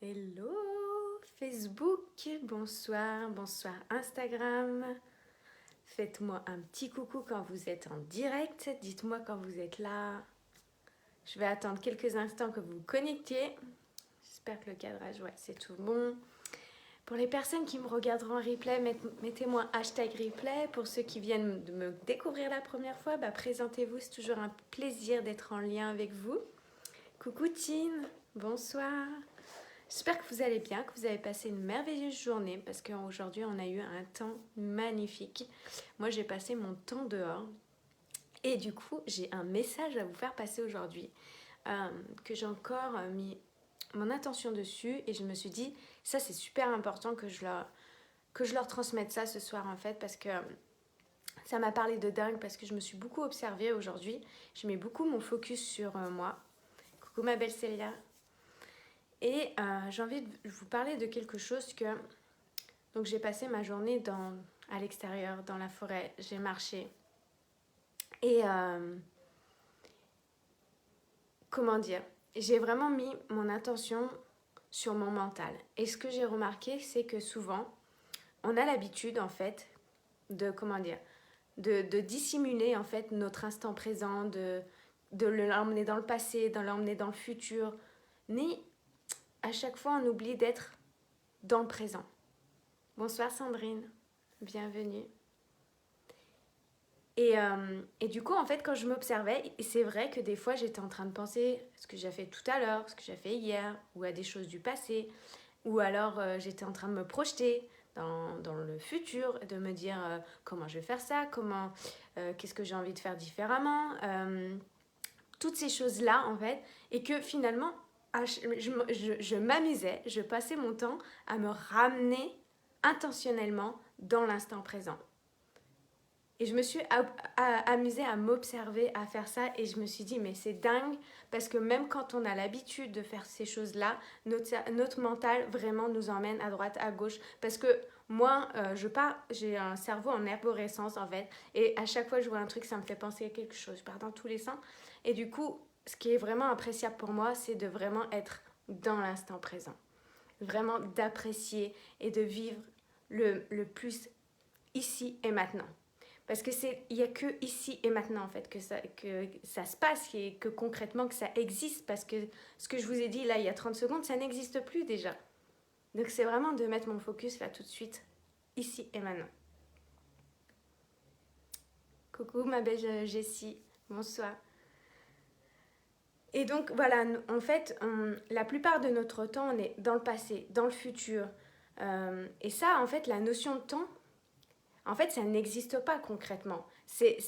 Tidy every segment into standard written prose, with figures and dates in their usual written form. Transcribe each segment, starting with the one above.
Hello Facebook, bonsoir Instagram. Faites-moi un petit coucou quand vous êtes en direct, dites-moi quand vous êtes là. Je vais attendre quelques instants que vous vous connectiez. J'espère que le cadrage, ouais, c'est tout bon. Pour les personnes qui me regarderont en replay, mettez-moi hashtag replay. Pour ceux qui viennent de me découvrir la première fois, présentez-vous, c'est toujours un plaisir d'être en lien avec vous. Coucou Tine, bonsoir. J'espère que vous allez bien, que vous avez passé une merveilleuse journée parce qu'aujourd'hui on a eu un temps magnifique. Moi j'ai passé mon temps dehors et du coup j'ai un message à vous faire passer aujourd'hui que j'ai encore mis mon attention dessus et je me suis dit ça c'est super important que je leur transmette ça ce soir en fait parce que ça m'a parlé de dingue parce que je me suis beaucoup observée aujourd'hui. Je mets beaucoup mon focus sur moi. Coucou ma belle Célia. Et j'ai envie de vous parler de quelque chose que... Donc j'ai passé ma journée à l'extérieur, dans la forêt, j'ai marché. Et comment dire, j'ai vraiment mis mon attention sur mon mental. Et ce que j'ai remarqué, c'est que souvent, on a l'habitude en fait de, comment dire, de dissimuler en fait notre instant présent, de l'emmener dans le passé, de l'emmener dans le futur. Mais à chaque fois, on oublie d'être dans le présent. Bonsoir Sandrine, bienvenue. Et du coup, en fait, quand je m'observais, c'est vrai que des fois, j'étais en train de penser à ce que j'ai fait tout à l'heure, ce que j'ai fait hier, ou à des choses du passé, ou alors j'étais en train de me projeter dans le futur, de me dire comment je vais faire ça, qu'est-ce que j'ai envie de faire différemment, toutes ces choses-là, en fait, et que finalement, je m'amusais, je passais mon temps à me ramener intentionnellement dans l'instant présent. Et je me suis amusée à m'observer, à faire ça. Et je me suis dit, mais c'est dingue. Parce que même quand on a l'habitude de faire ces choses-là, notre mental vraiment nous emmène à droite, à gauche. Parce que moi, j'ai un cerveau en arborescence en fait. Et à chaque fois que je vois un truc, ça me fait penser à quelque chose. Je pars dans tous les sens. Et du coup, ce qui est vraiment appréciable pour moi, c'est de vraiment être dans l'instant présent. Vraiment d'apprécier et de vivre le plus ici et maintenant. Parce que il n'y a que ici et maintenant en fait que ça se passe et que concrètement que ça existe. Parce que ce que je vous ai dit là il y a 30 secondes, ça n'existe plus déjà. Donc c'est vraiment de mettre mon focus là tout de suite, ici et maintenant. Coucou ma belle Jessie, bonsoir. Et donc voilà, en fait, la plupart de notre temps, on est dans le passé, dans le futur. Et ça, en fait, la notion de temps, en fait, ça n'existe pas concrètement. C'est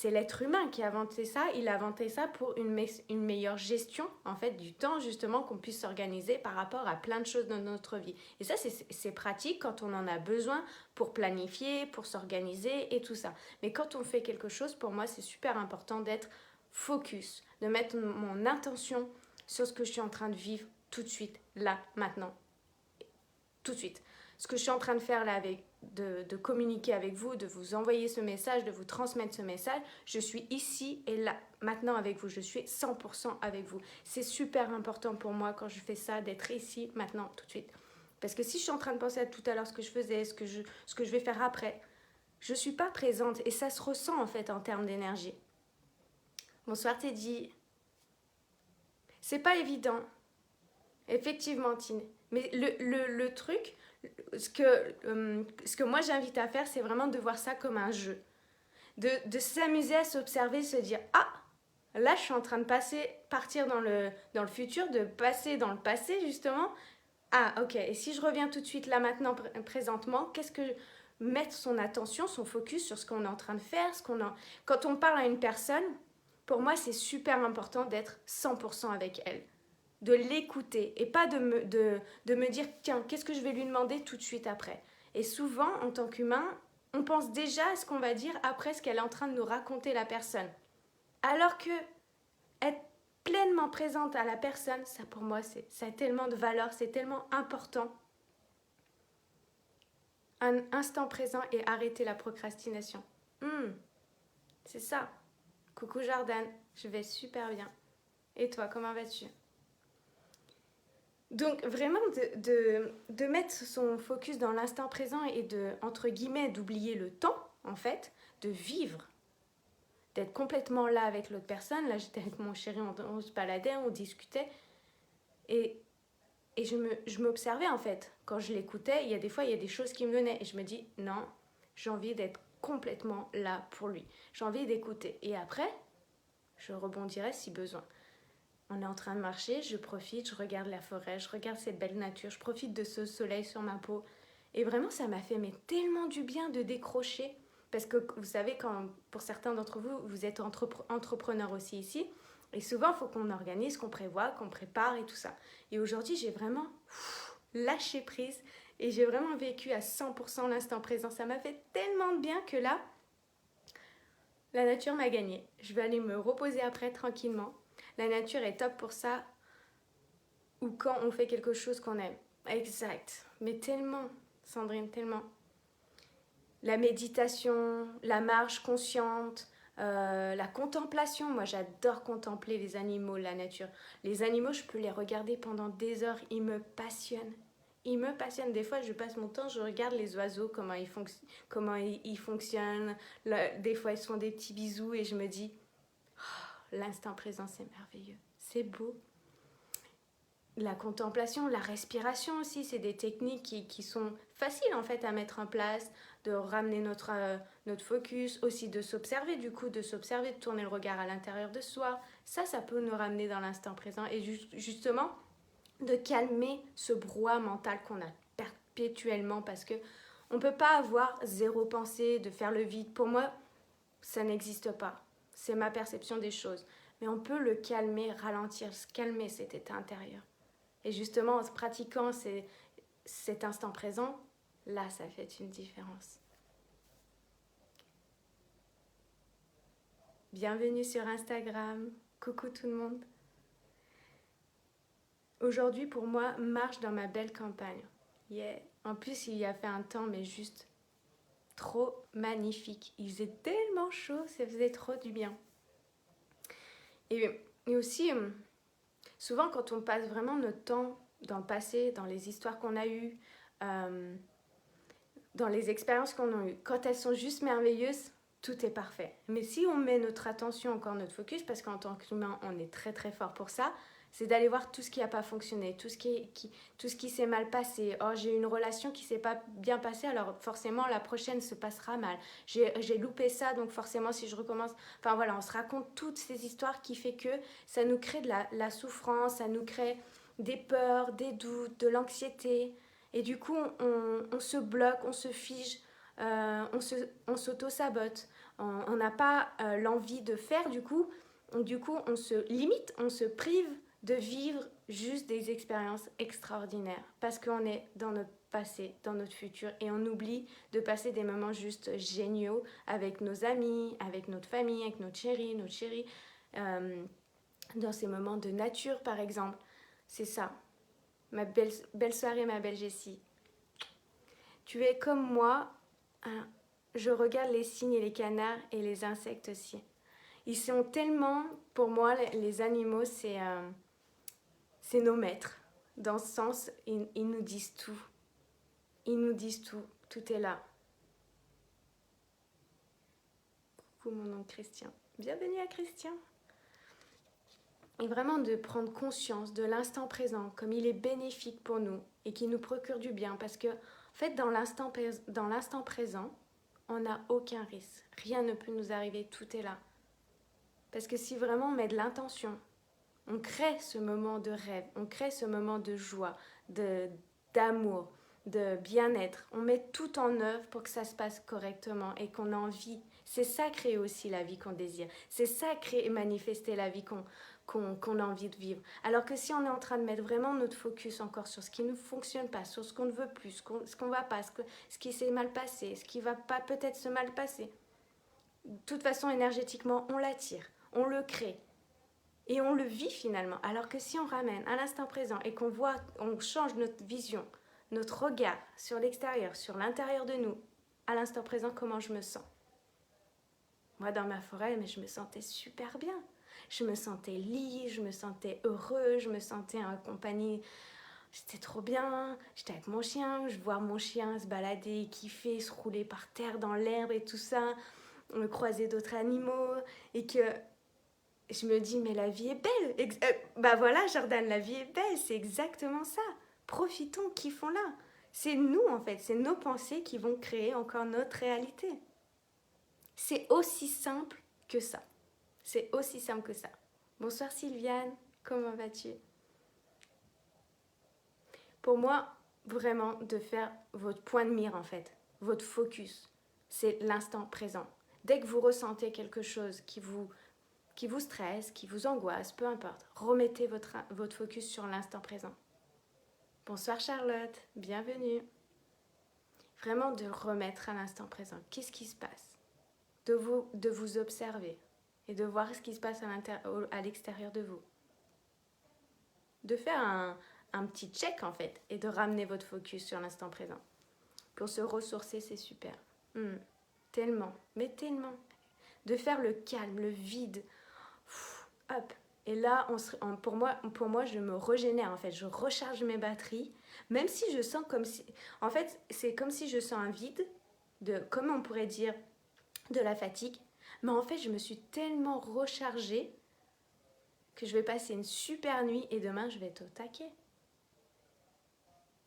l'être humain qui a inventé ça. Il a inventé ça pour une meilleure gestion en fait, du temps, justement, qu'on puisse s'organiser par rapport à plein de choses dans notre vie. Et ça, c'est pratique quand on en a besoin pour planifier, pour s'organiser et tout ça. Mais quand on fait quelque chose, pour moi, c'est super important d'être focus, de mettre mon intention sur ce que je suis en train de vivre tout de suite, là, maintenant, tout de suite. Ce que je suis en train de faire là de communiquer avec vous, de vous envoyer ce message, de vous transmettre ce message, je suis ici et là, maintenant avec vous, je suis 100% avec vous. C'est super important pour moi quand je fais ça, d'être ici, maintenant, tout de suite. Parce que si je suis en train de penser à tout à l'heure ce que je faisais, ce que je vais faire après, je ne suis pas présente et ça se ressent en fait en termes d'énergie. Bonsoir Teddy. C'est pas évident, effectivement Tine. Mais le truc, ce que moi j'invite à faire, c'est vraiment de voir ça comme un jeu. De s'amuser à s'observer, se dire « Ah, là je suis en train de partir dans le futur, de passer dans le passé justement. Ah ok, et si je reviens tout de suite là maintenant, présentement, qu'est-ce que... Mettre son attention, son focus sur ce qu'on est en train de faire, Quand on parle à une personne, pour moi c'est super important d'être 100% avec elle, de l'écouter et pas de me dire tiens, qu'est-ce que je vais lui demander tout de suite après. Et souvent, en tant qu'humain, on pense déjà à ce qu'on va dire après ce qu'elle est en train de nous raconter la personne. Alors que être pleinement présente à la personne, ça pour moi, ça a tellement de valeur, c'est tellement important. Un instant présent et arrêter la procrastination. C'est ça. Coucou Jordan, je vais super bien. Et toi, comment vas-tu ? Donc vraiment de mettre son focus dans l'instant présent et de, entre guillemets, d'oublier le temps, en fait, de vivre, d'être complètement là avec l'autre personne. Là, j'étais avec mon chéri, on se baladait, on discutait. Et, et je m'observais, en fait. Quand je l'écoutais, il y a des fois, il y a des choses qui me venaient. Et je me dis, non, j'ai envie d'être complètement là pour lui. J'ai envie d'écouter. Et après, je rebondirai si besoin. On est en train de marcher, je profite, je regarde la forêt, je regarde cette belle nature, je profite de ce soleil sur ma peau. Et vraiment, ça m'a fait mais tellement du bien de décrocher. Parce que vous savez, quand, pour certains d'entre vous, vous êtes entrepreneur aussi ici. Et souvent, il faut qu'on organise, qu'on prévoit, qu'on prépare et tout ça. Et aujourd'hui, j'ai vraiment lâché prise. Et j'ai vraiment vécu à 100% l'instant présent. Ça m'a fait tellement de bien que là, la nature m'a gagné. Je vais aller me reposer après tranquillement. La nature est top pour ça, ou quand on fait quelque chose qu'on aime. Exact. Mais tellement, Sandrine, tellement. La méditation, la marche consciente, la contemplation. Moi, j'adore contempler les animaux, la nature. Les animaux, je peux les regarder pendant des heures. Ils me passionnent. Ils me passionnent. Des fois, je passe mon temps, je regarde les oiseaux, comment ils fonctionnent. Des fois, ils se font des petits bisous et je me dis, l'instant présent, c'est merveilleux. C'est beau. La contemplation, la respiration aussi, c'est des techniques qui sont faciles en fait à mettre en place, de ramener notre focus, aussi de s'observer du coup, de s'observer, de tourner le regard à l'intérieur de soi. Ça peut nous ramener dans l'instant présent et justement de calmer ce brouhaha mental qu'on a perpétuellement parce que on ne peut pas avoir zéro pensée, de faire le vide. Pour moi, ça n'existe pas. C'est ma perception des choses. Mais on peut le calmer, ralentir, calmer cet état intérieur. Et justement, en se pratiquant cet instant présent, là, ça fait une différence. Bienvenue sur Instagram. Coucou tout le monde. Aujourd'hui, pour moi, marche dans ma belle campagne. Yeah. En plus, il y a fait un temps, mais juste trop magnifique. Il faisait tellement chaud, ça faisait trop du bien. Et aussi, souvent, quand on passe vraiment notre temps dans le passé, dans les histoires qu'on a eues, dans les expériences qu'on a eues, quand elles sont juste merveilleuses, tout est parfait. Mais si on met notre attention, encore notre focus, parce qu'en tant qu'humain, on est très très fort pour ça, c'est d'aller voir tout ce qui n'a pas fonctionné, tout ce qui s'est mal passé. Oh, j'ai eu une relation qui ne s'est pas bien passée, alors forcément la prochaine se passera mal. J'ai loupé ça, donc forcément si je recommence... Enfin voilà, on se raconte toutes ces histoires qui fait que ça nous crée de la souffrance, ça nous crée des peurs, des doutes, de l'anxiété. Et du coup, on se bloque, on se fige, on s'auto-sabote. On n'a pas l'envie de faire, du coup, on se limite, on se prive de vivre juste des expériences extraordinaires parce qu'on est dans notre passé, dans notre futur et on oublie de passer des moments juste géniaux avec nos amis, avec notre famille, avec notre chéri, dans ces moments de nature par exemple. C'est ça. Ma belle soirée, ma belle Jessie. Tu es comme moi, hein, je regarde les cygnes et les canards et les insectes aussi. Ils sont tellement, pour moi, les animaux, c'est nos maîtres. Dans ce sens, ils nous disent tout. Ils nous disent tout. Tout est là. Coucou mon nom Christian. Bienvenue à Christian. Et vraiment de prendre conscience de l'instant présent, comme il est bénéfique pour nous et qui nous procure du bien. Parce que, en fait, dans l'instant présent, on n'a aucun risque. Rien ne peut nous arriver, tout est là. Parce que si vraiment on met de l'intention, on crée ce moment de rêve, on crée ce moment de joie, d'amour, de bien-être. On met tout en œuvre pour que ça se passe correctement et qu'on a envie. C'est ça créer aussi la vie qu'on désire. C'est ça créer et manifester la vie qu'on a envie de vivre. Alors que si on est en train de mettre vraiment notre focus encore sur ce qui ne fonctionne pas, sur ce qu'on ne veut plus, ce qu'on va pas, ce qui s'est mal passé, ce qui va pas peut-être se mal passer, de toute façon énergétiquement on l'attire, on le crée. Et on le vit finalement. Alors que si on ramène à l'instant présent et qu'on voit, on change notre vision, notre regard sur l'extérieur, sur l'intérieur de nous, à l'instant présent, comment je me sens. Moi, dans ma forêt, mais je me sentais super bien. Je me sentais libre, je me sentais heureuse, je me sentais en compagnie J'étais trop bien, j'étais avec mon chien, je vois mon chien se balader, kiffer, se rouler par terre dans l'herbe et tout ça, croiser d'autres animaux, et que je me dis, mais la vie est belle. Bah voilà, Jordan, la vie est belle, c'est exactement ça. Profitons, kiffons-la. C'est nous, en fait, c'est nos pensées qui vont créer encore notre réalité. C'est aussi simple que ça. C'est aussi simple que ça. Bonsoir Sylviane, comment vas-tu? Pour moi, vraiment, de faire votre point de mire, en fait, votre focus, c'est l'instant présent. Dès que vous ressentez quelque chose qui vous stresse, qui vous angoisse, peu importe, remettez votre focus sur l'instant présent. Bonsoir Charlotte, bienvenue. Vraiment de remettre à l'instant présent. Qu'est-ce qui se passe? De vous observer et de voir ce qui se passe à l'extérieur de vous. De faire un petit check en fait et de ramener votre focus sur l'instant présent. Pour se ressourcer, c'est super. Tellement, mais tellement. De faire le calme, le vide. Hop. Et là, pour moi, je me régénère en fait. Je recharge mes batteries. Même si je sens comme si... En fait, c'est comme si je sens un vide, comment on pourrait dire, de la fatigue. Mais en fait, je me suis tellement rechargée que je vais passer une super nuit et demain, je vais être au taquet.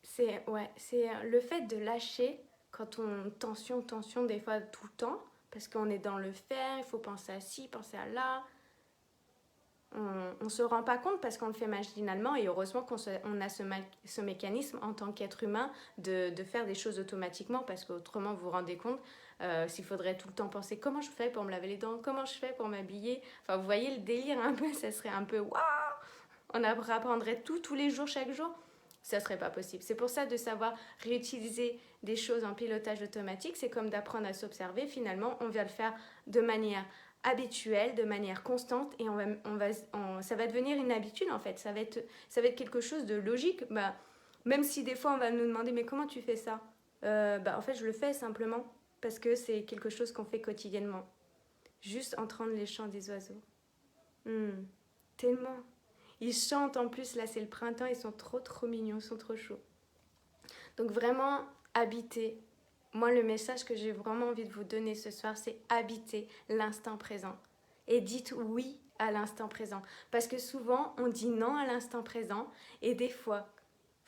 C'est le fait de lâcher quand on tension des fois tout le temps, parce qu'on est dans le faire, il faut penser à ci, penser à là. On ne se rend pas compte parce qu'on le fait machinalement et heureusement qu'on a ce mécanisme en tant qu'être humain de faire des choses automatiquement parce qu'autrement vous vous rendez compte s'il faudrait tout le temps penser comment je fais pour me laver les dents, comment je fais pour m'habiller. Enfin vous voyez le délire un peu, ça serait un peu waouh, on apprendrait tout tous les jours, chaque jour. Ça serait pas possible. C'est pour ça de savoir réutiliser des choses en pilotage automatique, c'est comme d'apprendre à s'observer. Finalement, on va le faire de manière habituelle, de manière constante, et ça va devenir une habitude en fait. Ça va être quelque chose de logique. Bah, même si des fois on va nous demander mais comment tu fais ça en fait je le fais simplement parce que c'est quelque chose qu'on fait quotidiennement. Juste entendre les chants des oiseaux. Tellement. Ils chantent en plus, là c'est le printemps, ils sont trop mignons, ils sont trop chauds. Donc vraiment, habitez. Moi, le message que j'ai vraiment envie de vous donner ce soir, c'est habiter l'instant présent. Et dites oui à l'instant présent. Parce que souvent, on dit non à l'instant présent. Et des fois,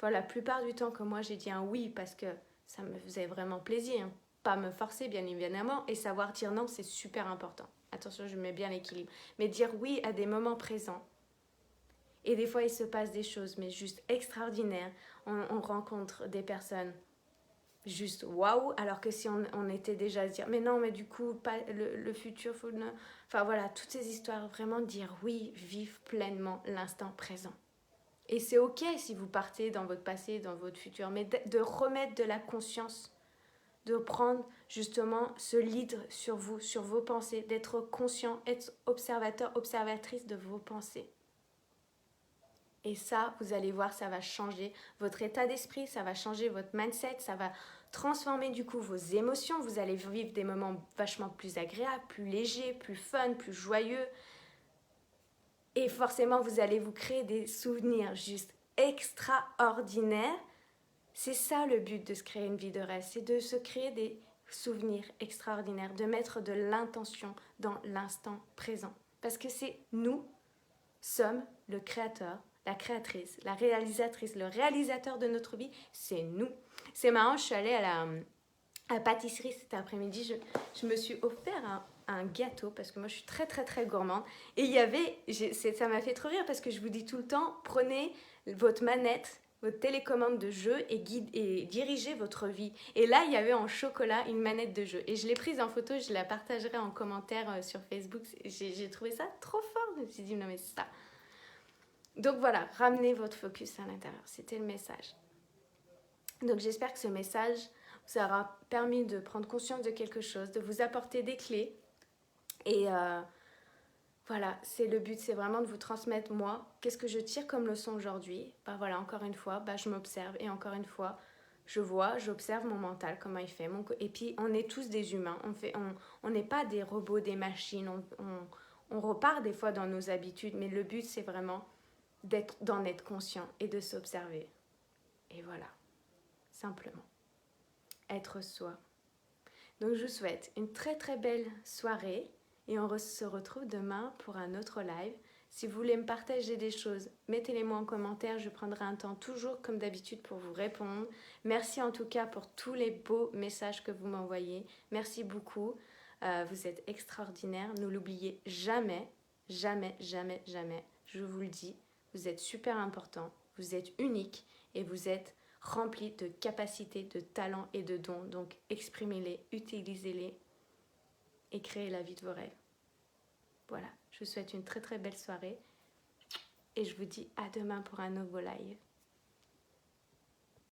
la plupart du temps que moi j'ai dit un oui parce que ça me faisait vraiment plaisir. Pas me forcer, bien évidemment. Et savoir dire non, c'est super important. Attention, je mets bien l'équilibre. Mais dire oui à des moments présents. Et des fois, il se passe des choses, mais juste extraordinaires. On rencontre des personnes juste waouh, alors que si on était déjà à se dire mais non, mais du coup, pas le futur, faut... Enfin voilà, toutes ces histoires, vraiment dire oui, vivre pleinement l'instant présent. Et c'est ok si vous partez dans votre passé, dans votre futur, mais de remettre de la conscience, de prendre justement ce lead sur vous, sur vos pensées, d'être conscient, être observateur, observatrice de vos pensées. Et ça, vous allez voir, ça va changer votre état d'esprit, ça va changer votre mindset, ça va transformer du coup vos émotions. Vous allez vivre des moments vachement plus agréables, plus légers, plus fun, plus joyeux. Et forcément, vous allez vous créer des souvenirs juste extraordinaires. C'est ça le but de se créer une vie de rêve, c'est de se créer des souvenirs extraordinaires, de mettre de l'intention dans l'instant présent. Parce que c'est nous sommes le créateur, la créatrice, la réalisatrice, le réalisateur de notre vie, c'est nous. C'est marrant, je suis allée à la pâtisserie cet après-midi, je me suis offert un gâteau parce que moi je suis très gourmande et il y avait, ça m'a fait trop rire parce que je vous dis tout le temps, prenez votre manette, votre télécommande de jeu et dirigez votre vie. Et là, il y avait en chocolat une manette de jeu. Et je l'ai prise en photo, je la partagerai en commentaire sur Facebook. J'ai trouvé ça trop fort. Je me suis dit, non mais c'est ça. Donc voilà, ramenez votre focus à l'intérieur. C'était le message. Donc j'espère que ce message vous aura permis de prendre conscience de quelque chose, de vous apporter des clés. Et voilà, c'est le but, c'est vraiment de vous transmettre moi, qu'est-ce que je tire comme leçon aujourd'hui. Voilà, encore une fois, je m'observe et encore une fois, j'observe mon mental, comment il fait. Et puis, on est tous des humains, on n'est pas des robots, des machines, on repart des fois dans nos habitudes, mais le but, c'est vraiment d'en être conscient et de s'observer. Et voilà, simplement. Être soi. Donc je vous souhaite une très très belle soirée et on se retrouve demain pour un autre live. Si vous voulez me partager des choses, mettez-les-moi en commentaire, je prendrai un temps toujours comme d'habitude pour vous répondre. Merci en tout cas pour tous les beaux messages que vous m'envoyez. Merci beaucoup, vous êtes extraordinaires, ne l'oubliez jamais, jamais, jamais, jamais. Je vous le dis, vous êtes super important, vous êtes unique et vous êtes remplis de capacités, de talents et de dons. Donc exprimez-les, utilisez-les et créez la vie de vos rêves. Voilà, je vous souhaite une très très belle soirée et je vous dis à demain pour un nouveau live.